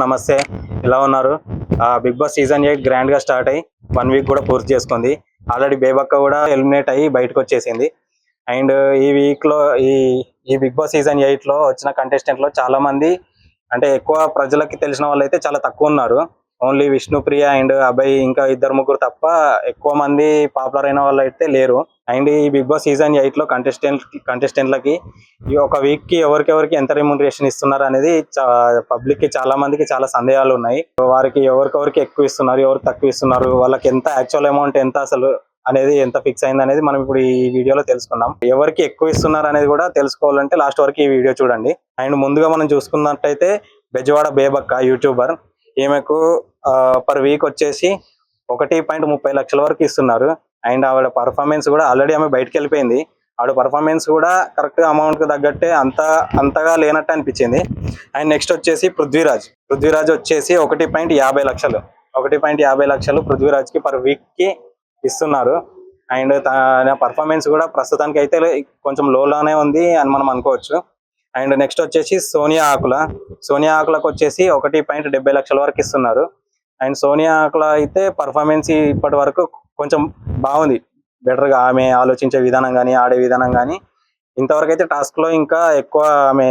నమస్తే, ఎలా ఉన్నారు? బిగ్ బాస్ సీజన్ 8 గ్రాండ్ గా స్టార్ట్ అయ్యి 1 వీక్ కూడా పూర్తి చేసుకుంది. ఆల్రెడీ బేబక్క కూడా ఎలిమినేట్ అయ్యి బయటకు వచ్చేసింది. అండ్ ఈ వీక్ లో ఈ బిగ్ బాస్ సీజన్ 8 లో వచ్చిన కంటెస్టెంట్ లో చాలా మంది అంటే ఎక్కువ ప్రజలకి తెలిసిన వాళ్ళు అయితే చాలా తక్కువ ఉన్నారు. ఓన్లీ విష్ణుప్రియ అండ్ అభయ్ ఇంకా ఇద్దరు ముగ్గురు తప్ప ఎక్కువ మంది పాపులర్ అయిన వాళ్ళు అయితే లేరు. అండ్ ఈ బిగ్ బాస్ సీజన్ 8 లో కంటెస్టెంట్లకి ఈ ఒక వీక్ కి ఎవరికెవరికి ఎంత రెమ్యూనరేషన్ ఇస్తున్నారు అనేది పబ్లిక్ కి చాలా మందికి చాలా సందేహాలు ఉన్నాయి. వారికి ఎవరికెవరికి ఎక్కువ ఇస్తున్నారు, ఎవరికి తక్కువ ఇస్తున్నారు, వాళ్ళకి ఎంత యాక్చువల్ అమౌంట్ ఎంత అసలు అనేది ఎంత ఫిక్స్ అయింది అనేది మనం ఇప్పుడు ఈ వీడియోలో తెలుసుకుందాం. ఎవరికి ఎక్కువ ఇస్తున్నారు అనేది కూడా తెలుసుకోవాలంటే లాస్ట్ వరకు ఈ వీడియో చూడండి. అండ్ ముందుగా మనం చూసుకున్నట్టయితే బెజవాడ బేబక్క యూట్యూబర్, ఈమెకు పర్ వీక్ వచ్చేసి 1.30 లక్షల వరకు ఇస్తున్నారు. అండ్ ఆవిడ పర్ఫార్మెన్స్ కూడా ఆల్రెడీ ఆమె బయటకు వెళ్ళిపోయింది. ఆవిడ పర్ఫార్మెన్స్ కూడా కరెక్ట్ అమౌంట్ కి తగ్గట్టే అంతగా లేనట్టు అనిపించింది. అండ్ నెక్స్ట్ వచ్చేసి పృథ్వీరాజ్ వచ్చేసి 1.50 లక్షలు 1.50 లక్షలు పృథ్వీరాజ్ కి పర్ వీక్ కి ఇస్తున్నారు. అండ్ తన పర్ఫార్మెన్స్ కూడా ప్రస్తుతానికి అయితే కొంచెం లోనే ఉంది అని మనం అనుకోవచ్చు. అండ్ నెక్స్ట్ వచ్చేసి సోనియా ఆకులకు వచ్చేసి 1.70 లక్షల వరకు ఇస్తున్నారు. అండ్ సోనియా ఆకుల అయితే పర్ఫార్మెన్స్ ఇప్పటి వరకు కొంచెం బాగుంది, బెటర్ గా ఆమె ఆలోచించే విధానం కానీ ఆడే విధానం కానీ ఇంతవరకు అయితే టాస్క్ లో ఇంకా ఎక్కువ ఆమె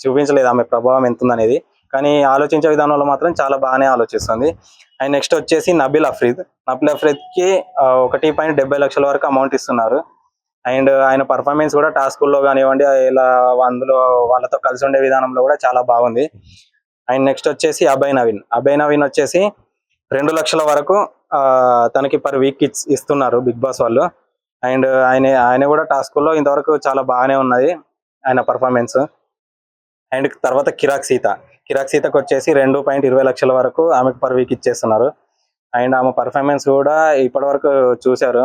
చూపించలేదు ఆమె ప్రభావం ఎంత ఉందనేది. కానీ ఆలోచించే విధానంలో మాత్రం చాలా బాగానే ఆలోచిస్తుంది. అండ్ నెక్స్ట్ వచ్చేసి నబిల్ అఫ్రీద్ కి 1.70 లక్షల వరకు అమౌంట్ ఇస్తున్నారు. అండ్ ఆయన పర్ఫార్మెన్స్ కూడా టాస్కుల్లో కానివ్వండి ఇలా అందులో వాళ్ళతో కలిసి ఉండే విధానంలో కూడా చాలా బాగుంది. అండ్ నెక్స్ట్ వచ్చేసి అభయ్ నవీన్ వచ్చేసి 2 లక్షల వరకు తనకి పర్ వీక్ ఇస్తున్నారు బిగ్ బాస్ వాళ్ళు. అండ్ ఆయన కూడా టాస్కుల్లో ఇంతవరకు చాలా బాగానే ఉన్నది ఆయన పర్ఫార్మెన్స్. అండ్ తర్వాత కిరాక్ సీతకు వచ్చేసి 2.20 లక్షల వరకు ఆమెకు పర్ వీక్ ఇచ్చేస్తున్నారు. అండ్ ఆమె పర్ఫార్మెన్స్ కూడా ఇప్పటి వరకు చూశారు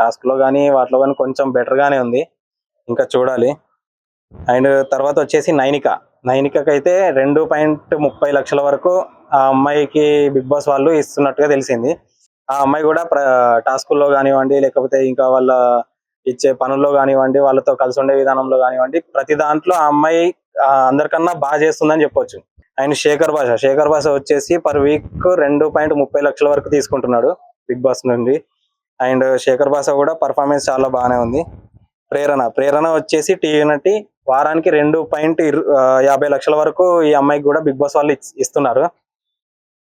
టాస్క్ లో కానీ వాటిలో కానీ కొంచెం బెటర్ గానే ఉంది, ఇంకా చూడాలి. అండ్ తర్వాత వచ్చేసి నైనికకి అయితే 2.30 లక్షల వరకు ఆ అమ్మాయికి బిగ్ బాస్ వాళ్ళు ఇస్తున్నట్టుగా తెలిసింది. ఆ అమ్మాయి కూడా టాస్కుల్లో కానివ్వండి లేకపోతే ఇంకా వాళ్ళ ఇచ్చే పనుల్లో కానివ్వండి వాళ్ళతో కలిసి ఉండే విధానంలో కానివ్వండి ప్రతి దాంట్లో ఆ అమ్మాయి అందరికన్నా బాగా చేస్తుందని చెప్పొచ్చు. అండ్ శేఖర్ భాష వచ్చేసి పర్ వీక్ 2.30 లక్షల వరకు తీసుకుంటున్నాడు బిగ్ బాస్ నుండి. అండ్ శేఖర్ భాష కూడా పర్ఫార్మెన్స్ చాలా బాగానే ఉంది. ప్రేరణ వచ్చేసి టీవీ నటి వారానికి 2.50 లక్షల వరకు ఈ అమ్మాయికి కూడా బిగ్ బాస్ వాళ్ళు ఇస్తున్నారు.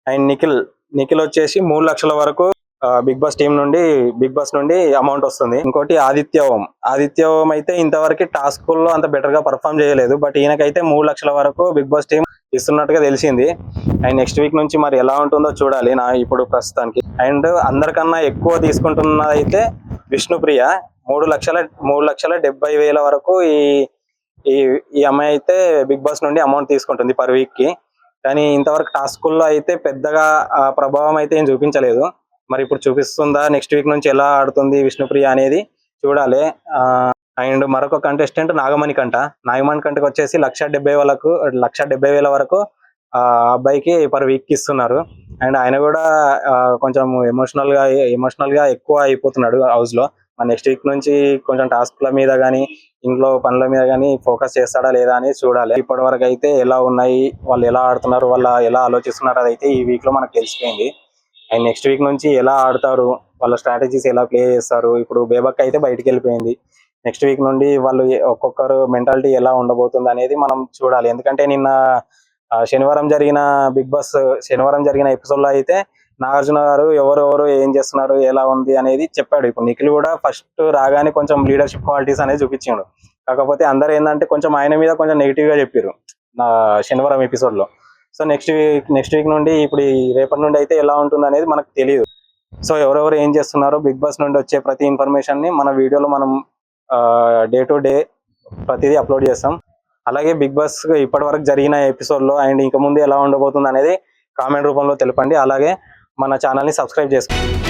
అండ్ నిఖిల్ వచ్చేసి 3 లక్షల వరకు బిగ్ బాస్ నుండి అమౌంట్ వస్తుంది. ఇంకోటి ఆదిత్య ఓం అయితే ఇంతవరకు టాస్కుల్లో అంత బెటర్ గా పర్ఫామ్ చేయలేదు, బట్ ఈయనకైతే 3 లక్షల వరకు బిగ్ బాస్ టీం ఇస్తున్నట్టుగా తెలిసింది. అండ్ నెక్స్ట్ వీక్ నుంచి మరి ఎలా ఉంటుందో చూడాలి ఇప్పుడు ప్రస్తుతానికి. అండ్ అందరికన్నా ఎక్కువ తీసుకుంటున్నది అయితే విష్ణుప్రియ 3,70,000 వరకు ఈ అమ్మాయి అయితే బిగ్ బాస్ నుండి అమౌంట్ తీసుకుంటుంది పర్ వీక్ కి. కానీ ఇంతవరకు టాస్కుల్లో అయితే పెద్దగా ప్రభావం అయితే ఏం చూపించలేదు. మరి ఇప్పుడు చూపిస్తుందా, నెక్స్ట్ వీక్ నుంచి ఎలా ఆడుతుంది విష్ణుప్రియ అనేది చూడాలి. అండ్ మరొక కంటెస్టెంట్ నాగమణికంటకి వచ్చేసి 1,70,000 వరకు అబ్బాయికి పర్ వీక్ కి ఇస్తున్నారు. అండ్ ఆయన కూడా కొంచెం ఎమోషనల్ గా ఎక్కువ అయిపోతున్నాడు హౌస్ లో. నెక్స్ట్ వీక్ నుంచి కొంచెం టాస్క్ల మీద కానీ ఇంట్లో పనుల మీద కానీ ఫోకస్ చేస్తాడా లేదా అని చూడాలి. ఇప్పటి వరకు అయితే ఎలా ఉన్నాయి, వాళ్ళు ఎలా ఆడుతున్నారు, వాళ్ళు ఎలా ఆలోచిస్తున్నారు అదైతే ఈ వీక్ లో మనకు తెలిసిపోయింది. అండ్ నెక్స్ట్ వీక్ నుంచి ఎలా ఆడతారు, వాళ్ళ స్ట్రాటజీస్ ఎలా ప్లే చేస్తారు. ఇప్పుడు బేబక్క అయితే బయటికి వెళ్ళిపోయింది. నెక్స్ట్ వీక్ నుండి వాళ్ళు ఒక్కొక్కరు మెంటాలిటీ ఎలా ఉండబోతుంది అనేది మనం చూడాలి. ఎందుకంటే నిన్న శనివారం జరిగిన ఎపిసోడ్ లో అయితే నాగార్జున గారు ఎవరెవరు ఏం చేస్తున్నారు ఎలా ఉంది అనేది చెప్పాడు. ఇప్పుడు నిఖిల్ కూడా ఫస్ట్ రాగానే కొంచెం లీడర్షిప్ క్వాలిటీస్ అనేది చూపించాడు. కాకపోతే అందరు ఏంటంటే కొంచెం ఆయన మీద కొంచెం నెగిటివ్ గా చెప్పారు శనివారం ఎపిసోడ్ లో. సో నెక్స్ట్ వీక్ నుండి ఇప్పుడు రేపటి నుండి అయితే ఎలా ఉంటుంది అనేది మనకు తెలియదు. సో ఎవరెవరు ఏం చేస్తున్నారో బిగ్ బాస్ నుండి వచ్చే ప్రతి ఇన్ఫర్మేషన్ ని మన వీడియోలో మనం డే టు డే ప్రతిదీ అప్లోడ్ చేస్తాం. అలాగే బిగ్ బాస్ ఇప్పటి వరకు జరిగిన ఎపిసోడ్ లో అండ్ ఇంకా ముందు ఎలా ఉండబోతుంది అనేది కామెంట్ రూపంలో తెలపండి. అలాగే మన ఛానల్ ని సబ్స్క్రైబ్ చేసుకోండి.